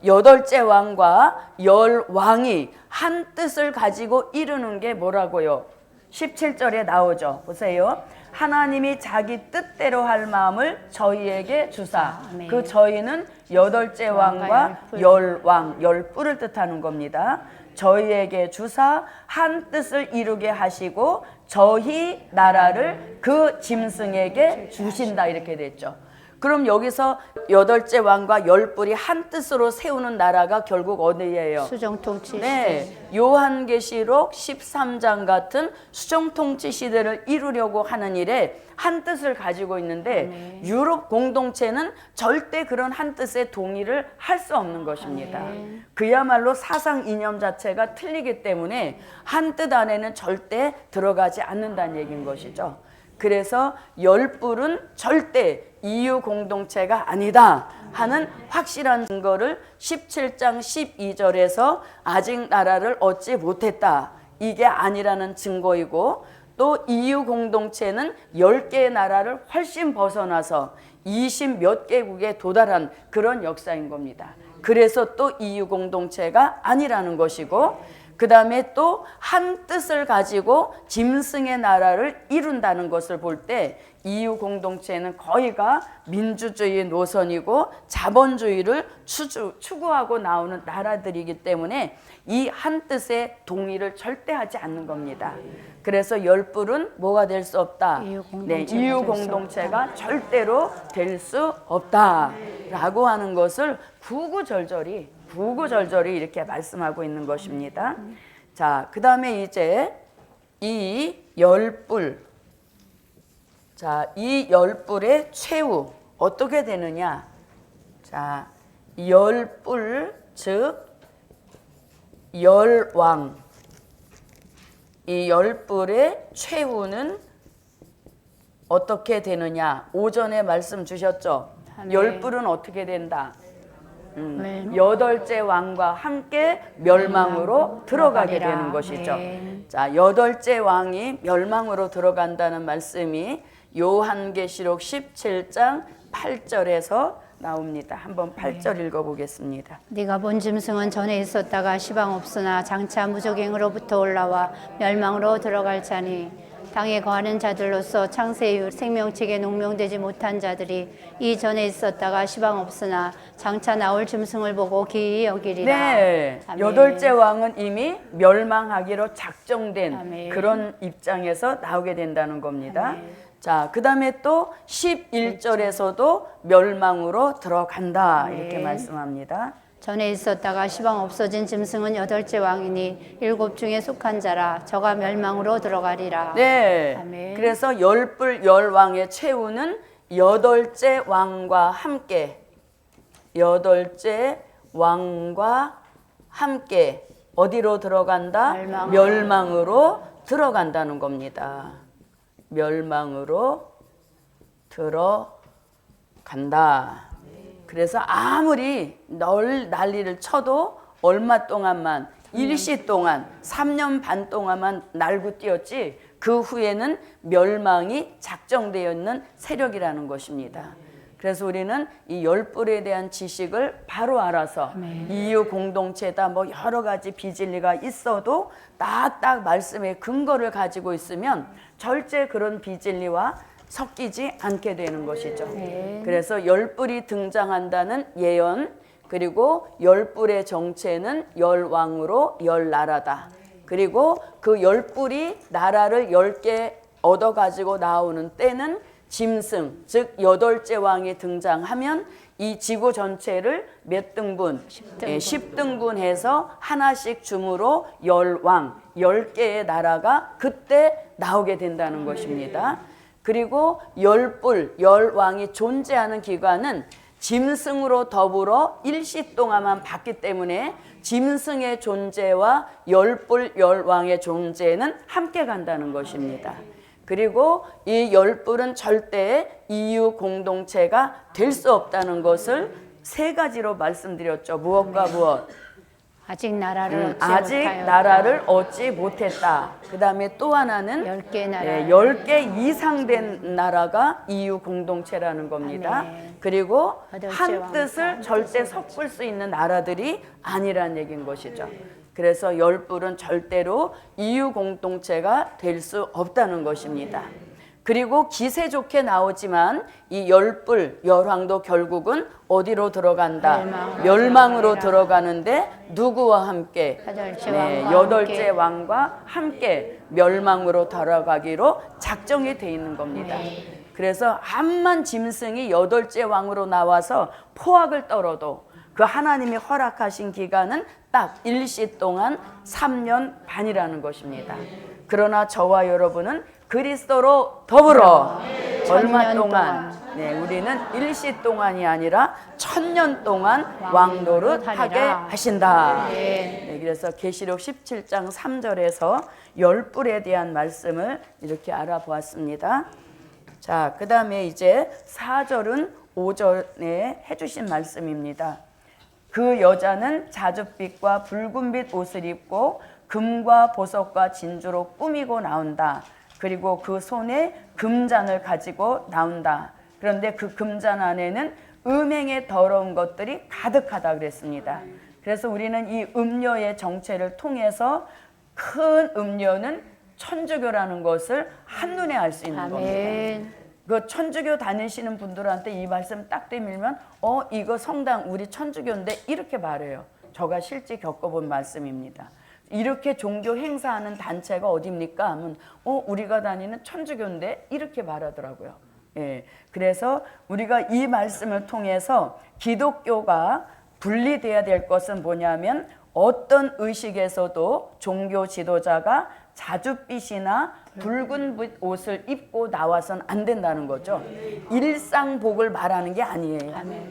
여덟째 왕과 열왕이 한 뜻을 가지고 이루는 게 뭐라고요? 17절에 나오죠. 보세요. 하나님이 자기 뜻대로 할 마음을 저희에게 주사. 아멘. 그 저희는 여덟째 왕과 열왕, 열뿔을 뜻하는 겁니다. 저희에게 주사 한 뜻을 이루게 하시고 저희 나라를 그 짐승에게 주신다 이렇게 됐죠. 그럼 여기서 여덟째 왕과 열뿔이 한 뜻으로 세우는 나라가 결국 어디예요? 수정통치. 네, 요한계시록 13장 같은 수정통치 시대를 이루려고 하는 일에 한 뜻을 가지고 있는데 유럽 공동체는 절대 그런 한 뜻에 동의를 할 수 없는 것입니다. 그야말로 사상 이념 자체가 틀리기 때문에 한 뜻 안에는 절대 들어가지 않는다는 얘기인 것이죠. 그래서 열뿔은 절대 EU 공동체가 아니다 하는 확실한 증거를 17장 12절에서 아직 나라를 얻지 못했다. 이게 아니라는 증거이고 또 EU 공동체는 10개의 나라를 훨씬 벗어나서 20 몇 개국에 도달한 그런 역사인 겁니다. 그래서 또 EU 공동체가 아니라는 것이고 그 다음에 또 한 뜻을 가지고 짐승의 나라를 이룬다는 것을 볼 때 EU 공동체는 거의가 민주주의 노선이고 자본주의를 추구하고 나오는 나라들이기 때문에 이 한 뜻의 동의를 절대 하지 않는 겁니다. 그래서 열불은 뭐가 될 수 없다. EU 공동체가 절대로 될 수 없다라고 하는 것을 구구절절히 이렇게 말씀하고 있는 것입니다. 자, 그 다음에 이제 이 열불, 자, 이 열불의 최후 어떻게 되느냐? 자, 열불 즉 열왕, 이 열불의 최후는 어떻게 되느냐? 오전에 말씀 주셨죠? 열불은 어떻게 된다? 여덟째 왕과 함께 멸망으로 들어가게 되는 것이죠. 자, 여덟째 왕이 멸망으로 들어간다는 말씀이 요한계시록 17장 8절에서 나옵니다. 한번 8절 읽어보겠습니다. 네가 본 짐승은 전에 있었다가 시방 없으나 장차 무적행으로부터 올라와 멸망으로 들어갈 자니 땅에 거하는 자들로서 창세 이후 생명책에 농명되지 못한 자들이 이 전에 있었다가 시방 없으나 장차 나올 짐승을 보고 기이 여기리라. 네, 아멘. 여덟째 왕은 이미 멸망하기로 작정된 아멘. 그런 입장에서 나오게 된다는 겁니다. 자, 그 다음에 또 11절에서도 멸망으로 들어간다 이렇게 말씀합니다. 전에 있었다가 시방 없어진 짐승은 여덟째 왕이니 일곱 중에 속한 자라 저가 멸망으로 들어가리라. 네. 아멘. 그래서 열불 열왕의 최후는 여덟째 왕과 함께 어디로 들어간다? 멸망으로 들어간다는 겁니다. 멸망으로 들어간다. 그래서 아무리 난리를 쳐도 얼마 동안만 일시 동안 3년 반 동안만 날고 뛰었지 그 후에는 멸망이 작정되어 있는 세력이라는 것입니다. 그래서 우리는 이 열불에 대한 지식을 바로 알아서 EU 공동체다 뭐 여러 가지 비진리가 있어도 딱딱 말씀의 근거를 가지고 있으면 절대 그런 비진리와 섞이지 않게 되는 것이죠. 그래서 열불이 등장한다는 예언, 그리고 열불의 정체는 열왕으로 열나라다. 그리고 그 열불이 나라를 10개 얻어가지고 나오는 때는 짐승, 즉 여덟째 왕이 등장하면 이 지구 전체를 몇 등분? 10등분해서 하나씩 줌으로 열왕, 10개의 나라가 그때 나오게 된다는 것입니다. 그리고 열불, 열왕이 존재하는 기간은 짐승으로 더불어 일시 동안만 봤기 때문에 짐승의 존재와 열불, 열왕의 존재는 함께 간다는 것입니다. 그리고 이 열불은 절대 EU 공동체가 될 수 없다는 것을 세 가지로 말씀드렸죠. 무엇과 무엇? 아직 나라를 얻지 못했다. 그 다음에 또 하나는 10개 나라. 10개 이상 된 나라가 EU 공동체라는 겁니다. 아멘. 그리고 한 뜻을 절대 섞을 수 있는 나라들이 아니라는 얘기인 것이죠. 그래서 열불은 절대로 EU 공동체가 될 수 없다는 것입니다. 그리고 기세 좋게 나오지만 이 열불, 열왕도 결국은 어디로 들어간다? 멸망으로 들어가는데 누구와 함께? 여덟째 왕과 함께 멸망으로 들어가기로 작정이 돼 있는 겁니다. 그래서 암만 짐승이 여덟째 왕으로 나와서 포악을 떨어도 그 하나님이 허락하신 기간은 딱 일시 동안 3년 반이라는 것입니다. 그러나 저와 여러분은 그리스도로 더불어 얼마 동안? 네, 우리는 일시 동안이 아니라 1000년 동안 왕노릇하게 하신다. 네, 그래서 계시록 17장 3절에서 열불에 대한 말씀을 이렇게 알아보았습니다. 자, 그 다음에 이제 4절은 5절에 해주신 말씀입니다. 그 여자는 자줏빛과 붉은빛 옷을 입고 금과 보석과 진주로 꾸미고 나온다. 그리고 그 손에 금잔을 가지고 나온다. 그런데 그 금잔 안에는 음행의 더러운 것들이 가득하다 그랬습니다. 그래서 우리는 이 음료의 정체를 통해서 큰 음료는 천주교라는 것을 한눈에 알 수 있는 겁니다. 아멘. 그 천주교 다니시는 분들한테 이 말씀 딱 대밀면 이거 성당 우리 천주교인데 이렇게 말해요. 저가 실제 겪어본 말씀입니다. 이렇게 종교 행사하는 단체가 어디입니까? 하면 우리가 다니는 천주교인데 이렇게 말하더라고요. 예, 그래서 우리가 이 말씀을 통해서 기독교가 분리돼야 될 것은 뭐냐면 어떤 의식에서도 종교 지도자가 자줏빛이나 붉은 옷을 입고 나와서는 안 된다는 거죠. 일상복을 말하는 게 아니에요.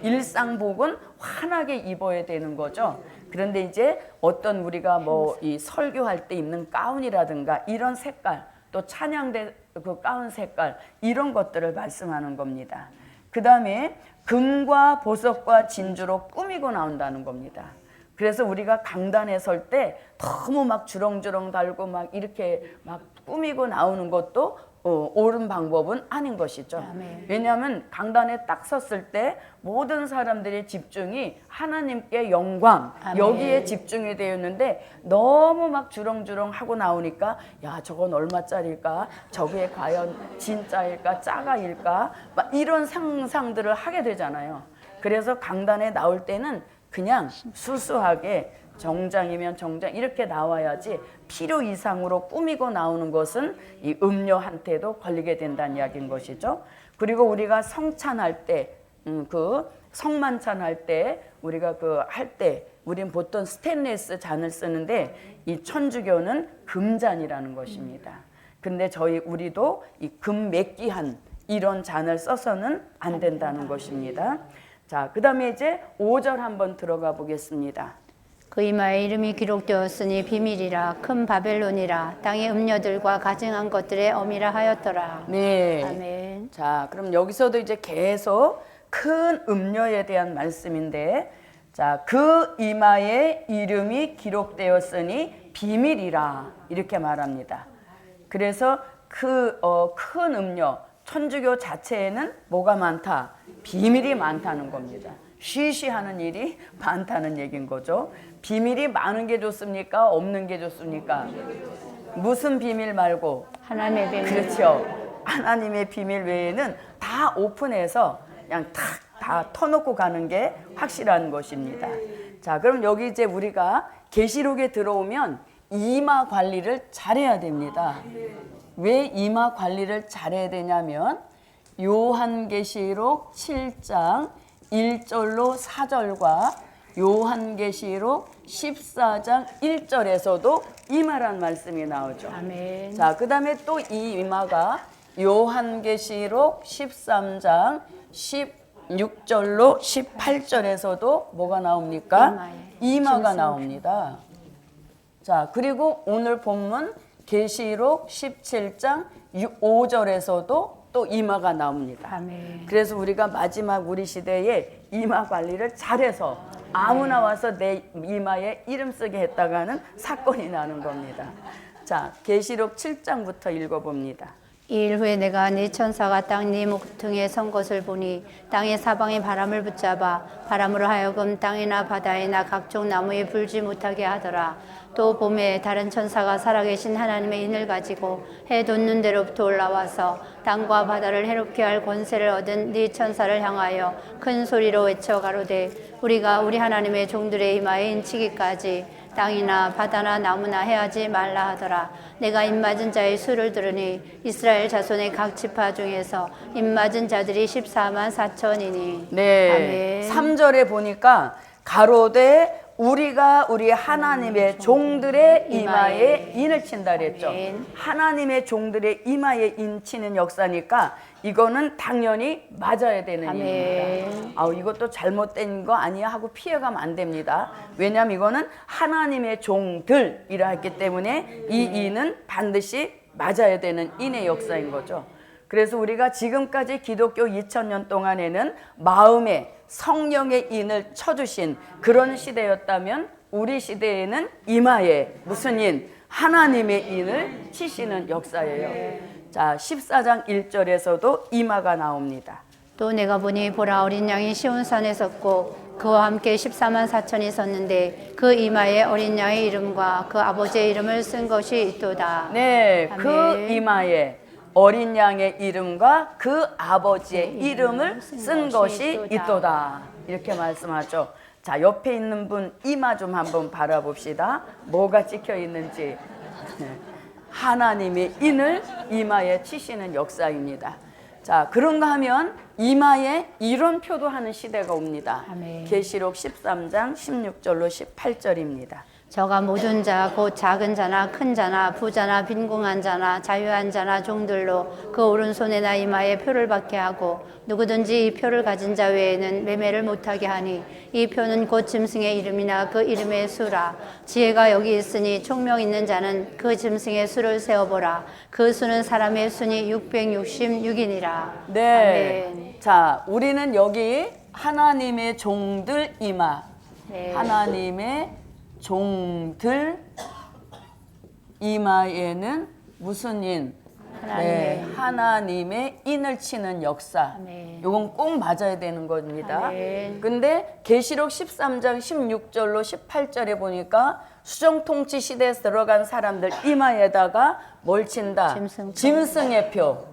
일상복은 환하게 입어야 되는 거죠. 그런데 이제 어떤 우리가 뭐 이 설교할 때 입는 가운이라든가 이런 색깔, 또 찬양대 그 가운 색깔 이런 것들을 말씀하는 겁니다. 그 다음에 금과 보석과 진주로 꾸미고 나온다는 겁니다. 그래서 우리가 강단에 설 때 너무 막 주렁주렁 달고 막 이렇게 막 꾸미고 나오는 것도 옳은 방법은 아닌 것이죠. 아멘. 왜냐하면 강단에 딱 섰을 때 모든 사람들의 집중이 하나님께 영광 아멘. 여기에 집중이 되어 있는데 너무 막 주렁주렁 하고 나오니까 야 저건 얼마짜리일까? 저게 과연 진짜일까? 짜가일까? 막 이런 상상들을 하게 되잖아요. 그래서 강단에 나올 때는 그냥 수수하게 정장이면 정장 이렇게 나와야지 필요 이상으로 꾸미고 나오는 것은 이 음료한테도 걸리게 된다는 이야기인 것이죠. 그리고 우리가 성찬할 때, 그 성만찬할 때 우리가 그 할 때 우린 보통 스테인리스 잔을 쓰는데 이 천주교는 금잔이라는 것입니다. 근데 우리도 이 금맥기한 이런 잔을 써서는 안 된다는 것입니다. 자, 그 다음에 이제 5절 한번 들어가 보겠습니다. 그 이마에 이름이 기록되었으니 비밀이라 큰 바벨론이라 땅의 음녀들과 가증한 것들의 어미라 하였더라. 네. 아멘. 자, 그럼 여기서도 이제 계속 큰 음료에 대한 말씀인데, 자, 그 이마에 이름이 기록되었으니 비밀이라 이렇게 말합니다. 그래서 큰 음료, 천주교 자체에는 뭐가 많다? 비밀이 많다는 겁니다. 쉬쉬하는 일이 많다는 얘기인 거죠. 비밀이 많은 게 좋습니까? 없는 게 좋습니까? 무슨 비밀 말고? 하나님의 비밀. 그렇죠. 하나님의 비밀 외에는 다 오픈해서 그냥 다 터놓고 가는 게 확실한 것입니다. 자, 그럼 여기 이제 우리가 계시록에 들어오면 이마 관리를 잘해야 됩니다. 왜 이마 관리를 잘해야 되냐면 요한계시록 7장 1절로 4절과 요한계시록 14장 1절에서도 이마란 말씀이 나오죠. 아멘. 자, 그 다음에 또 이 이마가 요한계시록 13장 16절로 18절에서도 뭐가 나옵니까? 이마가 나옵니다. 자, 그리고 오늘 본문 계시록 17장 5절에서도 또 이마가 나옵니다. 아멘. 그래서 우리가 마지막 우리 시대에 이마 관리를 잘해서 아무나 와서 내 이마에 이름 쓰게 했다가는 사건이 나는 겁니다. 자, 계시록 7장부터 읽어봅니다. 이일 후에 내가 네 천사가 땅 네 목등에 선 것을 보니 땅의 사방에 바람을 붙잡아 바람으로 하여금 땅이나 바다이나 각종 나무에 불지 못하게 하더라. 또 봄에 다른 천사가 살아계신 하나님의 인을 가지고 해 돋는 데로부터 올라와서 땅과 바다를 해롭게 할 권세를 얻은 네 천사를 향하여 큰 소리로 외쳐 가로되 우리가 우리 하나님의 종들의 이마에 인치기까지 땅이나 바다나 나무나 해하지 말라 하더라. 내가 입맞은 자의 수를 들으니 이스라엘 자손의 각 지파 중에서 입맞은 자들이 14만 4천이니. 네. 아멘. 3절에 보니까 가로되 우리가 우리 하나님의 종들의 이마에 인을 친다 그랬죠. 아멘. 하나님의 종들의 이마에 인 치는 역사니까 이거는 당연히 맞아야 되는 아멘. 일입니다. 이것도 잘못된 거 아니야 하고 피해가면 안 됩니다. 왜냐하면 이거는 하나님의 종들이라 했기 때문에 이 인은 반드시 맞아야 되는 인의 역사인 거죠. 그래서 우리가 지금까지 기독교 2000년 동안에는 마음에 성령의 인을 쳐주신 그런 시대였다면 우리 시대에는 이마에 무슨 인? 하나님의 인을 치시는 역사예요. 자, 14장 1절에서도 이마가 나옵니다. 또 내가 보니 보라 어린 양이 시온산에 섰고 그와 함께 14만 4천이 섰는데 그 이마에 어린 양의 이름과 그 아버지의 이름을 쓴 것이 있도다. 네, 그 아멘. 이마에 어린 양의 이름과 그 아버지의 이름을 쓴 것이 있도다. 이렇게 말씀하죠. 자, 옆에 있는 분 이마 좀 한번 바라봅시다. 뭐가 찍혀 있는지. 하나님의 인을 이마에 치시는 역사입니다. 자, 그런가 하면 이마에 이론표도 하는 시대가 옵니다. 아멘. 계시록 13장 16절로 18절입니다. 저가 모든 자 곧 작은 자나 큰 자나 부자나 빈궁한 자나 자유한 자나 종들로 그 오른손에나 이마에 표를 받게 하고 누구든지 이 표를 가진 자 외에는 매매를 못하게 하니 이 표는 곧 짐승의 이름이나 그 이름의 수라. 지혜가 여기 있으니 총명 있는 자는 그 짐승의 수를 세어보라. 그 수는 사람의 수니 666이니라. 네. 아멘. 자, 우리는 여기 하나님의 종들 이마. 네. 하나님의 종들 이마에는 무슨 인? 네, 하나님의 인을 치는 역사. 아멘. 이건 꼭 맞아야 되는 겁니다. 아멘. 근데 계시록 13장 16절로 18절에 보니까 수정통치 시대에 들어간 사람들 이마에다가 뭘 친다? 짐승의 표.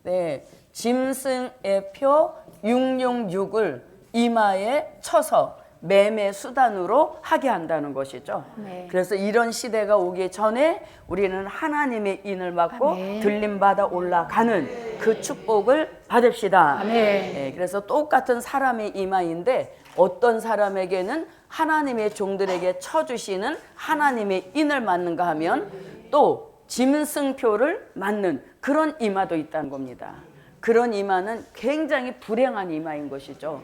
네, 짐승의 표 666을 이마에 쳐서 매매 수단으로 하게 한다는 것이죠. 네. 그래서 이런 시대가 오기 전에 우리는 하나님의 인을 받고 아멘. 들림받아 올라가는 그 축복을 받읍시다. 아멘. 네, 그래서 똑같은 사람의 이마인데 어떤 사람에게는 하나님의 종들에게 쳐주시는 하나님의 인을 맞는가 하면 또 짐승표를 맞는 그런 이마도 있다는 겁니다. 그런 이마는 굉장히 불행한 이마인 것이죠.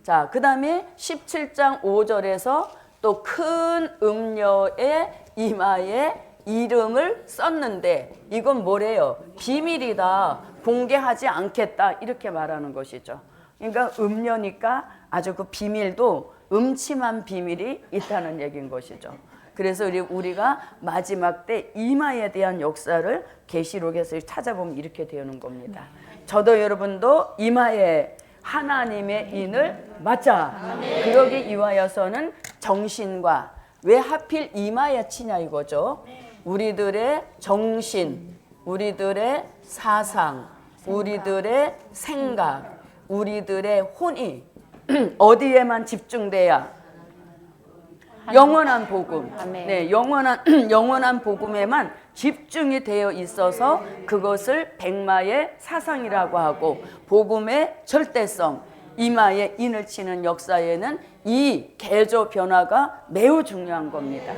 자, 그 다음에 17장 5절에서 또 큰 음녀의 이마에 이름을 썼는데 이건 뭐래요? 비밀이다. 공개하지 않겠다. 이렇게 말하는 것이죠. 그러니까 음녀니까 아주 그 비밀도 음침한 비밀이 있다는 얘기인 것이죠. 그래서 우리가 마지막 때 이마에 대한 역사를 계시록에서 찾아보면 이렇게 되는 겁니다. 저도 여러분도 이마에 하나님의 인을 맞자. 그러기 위하여서는 정신과 왜 하필 이마에 치냐 이거죠. 우리들의 정신, 우리들의 사상, 우리들의 생각, 우리들의 혼이 어디에만 집중돼야 영원한 복음, 네, 영원한 복음에만 집중이 되어 있어서 그것을 백마의 사상이라고 하고 복음의 절대성, 이마에 인을 치는 역사에는 이 개조 변화가 매우 중요한 겁니다.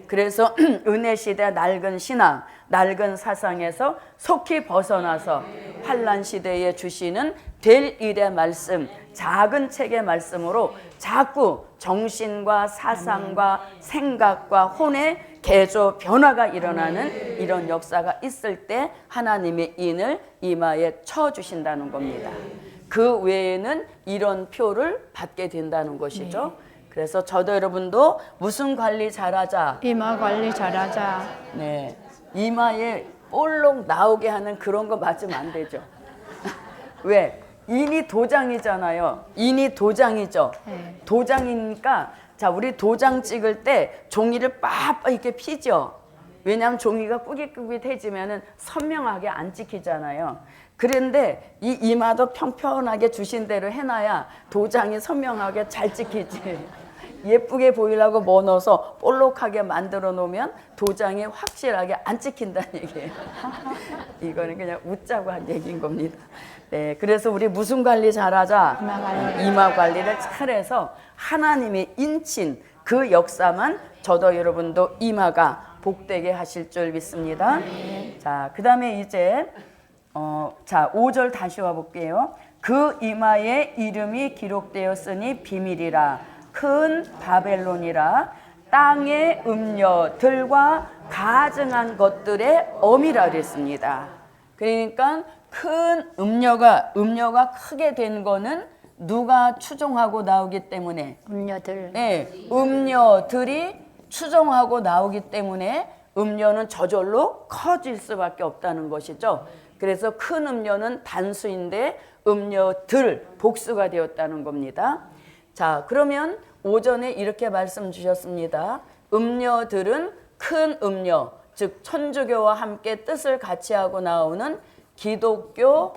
그래서 은혜 시대 낡은 신앙, 낡은 사상에서 속히 벗어나서 환란 시대에 주시는 될 일의 말씀, 작은 책의 말씀으로 자꾸 정신과 사상과 생각과 혼의 개조 변화가 일어나는 이런 역사가 있을 때 하나님의 인을 이마에 쳐주신다는 겁니다. 그 외에는 이런 표를 받게 된다는 것이죠. 그래서 저도 여러분도 무슨 관리 잘하자. 이마 관리 잘하자. 네, 이마에 볼록 나오게 하는 그런 거 맞으면 안 되죠. 왜? 인이 도장이잖아요. 인이 도장이죠. 네. 도장이니까 자, 우리 도장 찍을 때 종이를 빡빡 이렇게 피죠. 왜냐하면 종이가 꾸깃꾸깃해지면은 선명하게 안 찍히잖아요. 그런데 이 이마도 평평하게 주신 대로 해놔야 도장이 선명하게 잘 찍히지. 예쁘게 보이려고 뭐 넣어서 볼록하게 만들어 놓으면 도장이 확실하게 안 찍힌다는 얘기예요. 이거는 그냥 웃자고 한 얘기인 겁니다. 네, 그래서 우리 무슨 관리 잘하자? 이마 관리를 잘해서 하나님의 인친 그 역사만 저도 여러분도 이마가 복되게 하실 줄 믿습니다. 자, 그 다음에 이제 자, 5절 다시 와볼게요. 그 이마에 이름이 기록되었으니 비밀이라 큰 바벨론이라 땅의 음녀들과 가증한 것들의 어미라 그랬습니다. 그러니까 큰 음녀가 크게 된 거는 누가 추종하고 나오기 때문에 음녀들. 네, 음녀들이 추종하고 나오기 때문에 음녀는 저절로 커질 수밖에 없다는 것이죠. 그래서 큰 음녀는 단수인데 음녀들 복수가 되었다는 겁니다. 자, 그러면 오전에 이렇게 말씀 주셨습니다. 음녀들은 큰 음녀, 즉 천주교와 함께 뜻을 같이 하고 나오는 기독교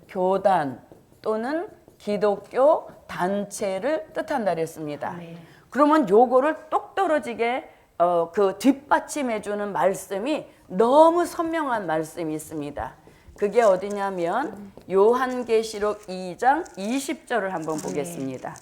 교단 또는 기독교 단체를 뜻한다 그랬습니다. 그러면 요거를 똑 떨어지게 그 뒷받침해주는 말씀이 너무 선명한 말씀이 있습니다. 그게 어디냐면 요한계시록 2장 20절을 한번 보겠습니다.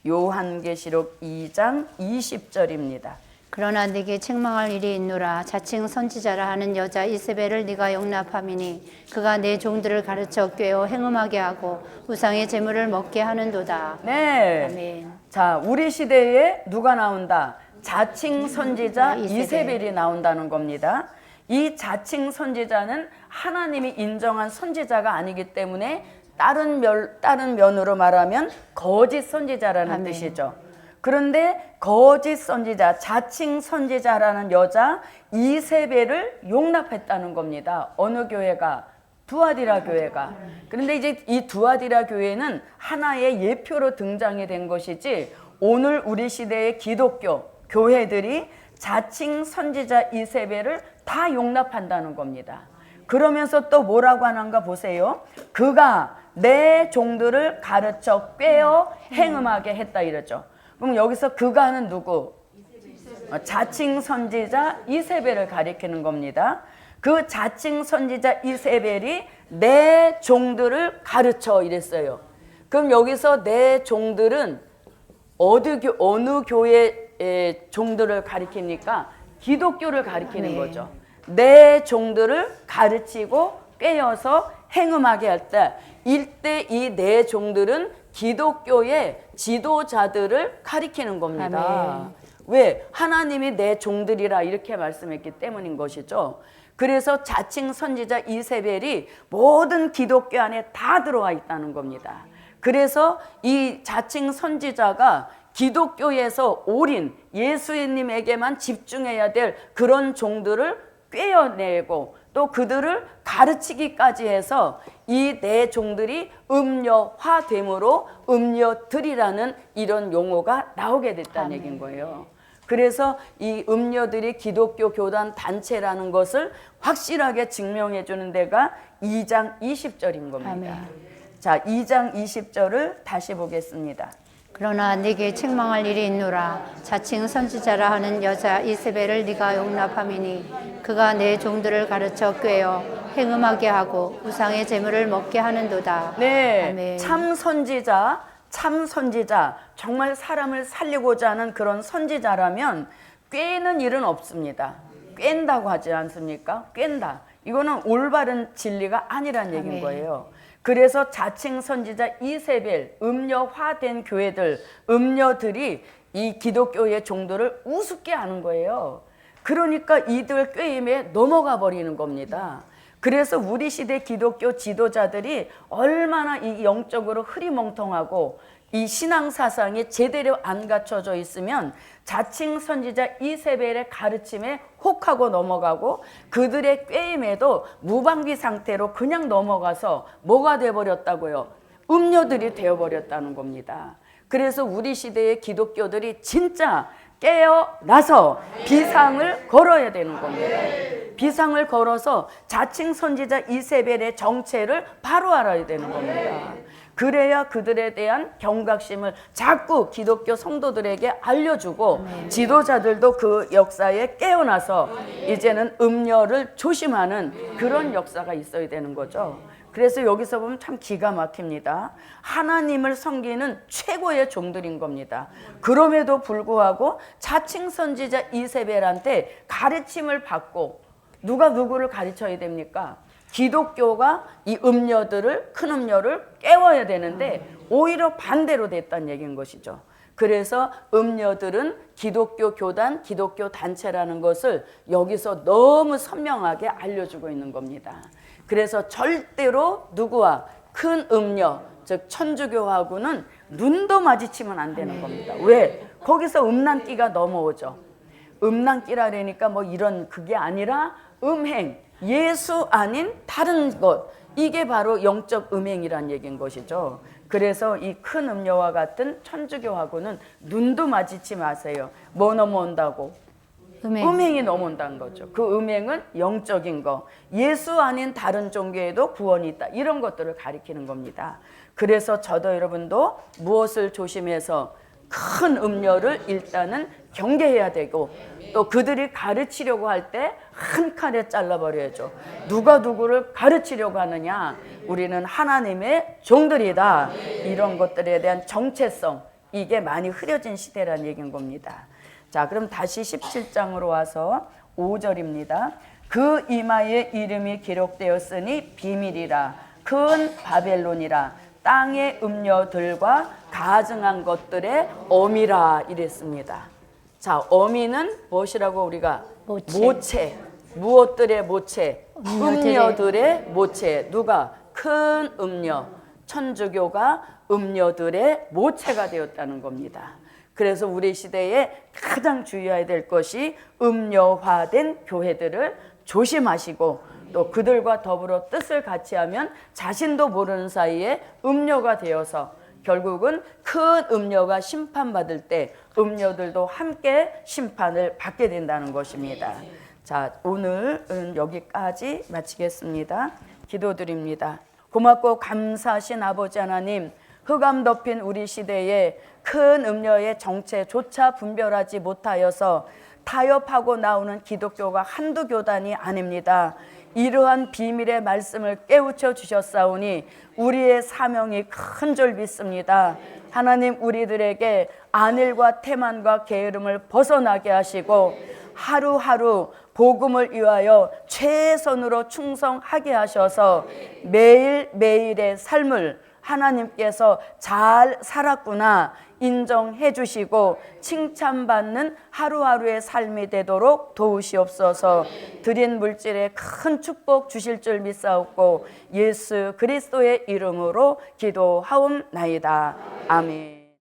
요한계시록 2장 20절입니다. 그러나 네게 책망할 일이 있노라. 자칭 선지자라 하는 여자 이세벨을 네가 용납함이니 그가 내 종들을 가르쳐 꾀어 행음하게 하고 우상의 제물을 먹게 하는도다. 네. 아멘. 자, 우리 시대에 누가 나온다? 자칭 선지자 이세벨이 나온다는 겁니다. 이 자칭 선지자는 하나님이 인정한 선지자가 아니기 때문에 다른 면으로 말하면 거짓 선지자라는 아멘. 뜻이죠. 그런데 거짓 선지자, 자칭 선지자라는 여자 이세벨을 용납했다는 겁니다. 어느 교회가? 두아디라 교회가. 그런데 이제 이 두아디라 교회는 하나의 예표로 등장이 된 것이지 오늘 우리 시대의 기독교 교회들이 자칭 선지자 이세벨을 다 용납한다는 겁니다. 그러면서 또 뭐라고 하는가 보세요. 그가 내 종들을 가르쳐 꾀어 행음하게 했다 이러죠. 그럼 여기서 그가는 누구? 자칭 선지자 이세벨을 가리키는 겁니다. 그 자칭 선지자 이세벨이 내 종들을 가르쳐 이랬어요. 그럼 여기서 내 종들은 어느 교회의 종들을 가리킵니까? 기독교를 가리키는 거죠. 내 종들을 가르치고 꾀어서 행음하게 할 때 이때 이 내 종들은 기독교의 지도자들을 가리키는 겁니다. 아멘. 왜? 하나님이 내 종들이라 이렇게 말씀했기 때문인 것이죠. 그래서 자칭 선지자 이세벨이 모든 기독교 안에 다 들어와 있다는 겁니다. 그래서 이 자칭 선지자가 기독교에서 올인 예수님에게만 집중해야 될 그런 종들을 꿰어내고 또 그들을 가르치기까지 해서 이 내 종들이 음녀화됨으로 음녀들이라는 이런 용어가 나오게 됐다는 얘기인 거예요. 그래서 이 음녀들이 기독교 교단 단체라는 것을 확실하게 증명해 주는 데가 2장 20절인 겁니다. 아멘. 자, 2장 20절을 다시 보겠습니다. 그러나 네게 책망할 일이 있노라. 자칭 선지자라 하는 여자 이세벨을 네가 용납함이니 그가 내 종들을 가르쳐 꾀어 행음하게 하고 우상의 제물을 먹게 하는도다. 네, 아멘. 참 선지자, 정말 사람을 살리고자 하는 그런 선지자라면 꿰는 일은 없습니다. 꿰다고 하지 않습니까? 꿰다. 이거는 올바른 진리가 아니란 얘기인 아멘. 거예요. 그래서 자칭 선지자 이세벨, 음녀화된 교회들, 음녀들이 이 기독교의 종들을 우습게 하는 거예요. 그러니까 이들 꾀임에 넘어가 버리는 겁니다. 그래서 우리 시대 기독교 지도자들이 얼마나 이 영적으로 흐리멍텅하고 이 신앙 사상이 제대로 안 갖춰져 있으면 자칭 선지자 이세벨의 가르침에 혹하고 넘어가고 그들의 꾀임에도 무방비 상태로 그냥 넘어가서 뭐가 돼버렸다고요? 음녀들이 되어버렸다는 겁니다. 그래서 우리 시대의 기독교들이 진짜 깨어나서 비상을 걸어야 되는 겁니다. 비상을 걸어서 자칭 선지자 이세벨의 정체를 바로 알아야 되는 겁니다. 그래야 그들에 대한 경각심을 자꾸 기독교 성도들에게 알려주고 지도자들도 그 역사에 깨어나서 이제는 음녀를 조심하는 그런 역사가 있어야 되는 거죠. 그래서 여기서 보면 참 기가 막힙니다. 하나님을 섬기는 최고의 종들인 겁니다. 그럼에도 불구하고 자칭 선지자 이세벨한테 가르침을 받고 누가 누구를 가르쳐야 됩니까? 기독교가 이 음녀들을, 큰 음녀를 깨워야 되는데 오히려 반대로 됐다는 얘기인 것이죠. 그래서 음녀들은 기독교 교단, 기독교 단체라는 것을 여기서 너무 선명하게 알려주고 있는 겁니다. 그래서 절대로 누구와 큰 음녀, 즉 천주교하고는 눈도 마주치면 안 되는 겁니다. 왜? 거기서 음란기가 넘어오죠. 음란기라 그러니까 뭐 이런 그게 아니라 음행, 예수 아닌 다른 것, 이게 바로 영적 음행이란 얘기인 것이죠. 그래서 이 큰 음녀와 같은 천주교하고는 눈도 마주치지 마세요. 뭐 넘어온다고? 음행이 넘어온다는 거죠. 그 음행은 영적인 거, 예수 아닌 다른 종교에도 구원이 있다, 이런 것들을 가리키는 겁니다. 그래서 저도 여러분도 무엇을 조심해서 큰 음료를 일단은 경계해야 되고, 또 그들이 가르치려고 할 때 한 칼에 잘라버려야죠. 누가 누구를 가르치려고 하느냐, 우리는 하나님의 종들이다, 이런 것들에 대한 정체성, 이게 많이 흐려진 시대라는 얘기인 겁니다. 자, 그럼 다시 17장으로 와서 5절입니다. 그 이마에 이름이 기록되었으니 비밀이라, 큰 바벨론이라, 땅의 음녀들과 가증한 것들의 어미라, 이랬습니다. 자, 어미는 무엇이라고? 우리가 모체. 무엇들의 모체? 음녀들의 모체. 누가? 큰 음녀. 천주교가 음녀들의 모체가 되었다는 겁니다. 그래서 우리 시대에 가장 주의해야 될 것이 음녀화된 교회들을 조심하시고, 또 그들과 더불어 뜻을 같이 하면 자신도 모르는 사이에 음녀가 되어서 결국은 큰 음녀가 심판받을 때 음녀들도 함께 심판을 받게 된다는 것입니다. 자, 오늘은 여기까지 마치겠습니다. 기도드립니다. 고맙고 감사하신 아버지 하나님, 흑암 덮인 우리 시대에 큰 음녀의 정체조차 분별하지 못하여서 타협하고 나오는 기독교가 한두 교단이 아닙니다. 이러한 비밀의 말씀을 깨우쳐 주셨사오니 우리의 사명이 큰 줄 믿습니다. 하나님, 우리들에게 안일과 태만과 게으름을 벗어나게 하시고 하루하루 복음을 위하여 최선으로 충성하게 하셔서 매일매일의 삶을 하나님께서 잘 살았구나 인정해 주시고 칭찬받는 하루하루의 삶이 되도록 도우시옵소서. 드린 물질에 큰 축복 주실 줄 믿사옵고 예수 그리스도의 이름으로 기도하옵나이다. 아멘.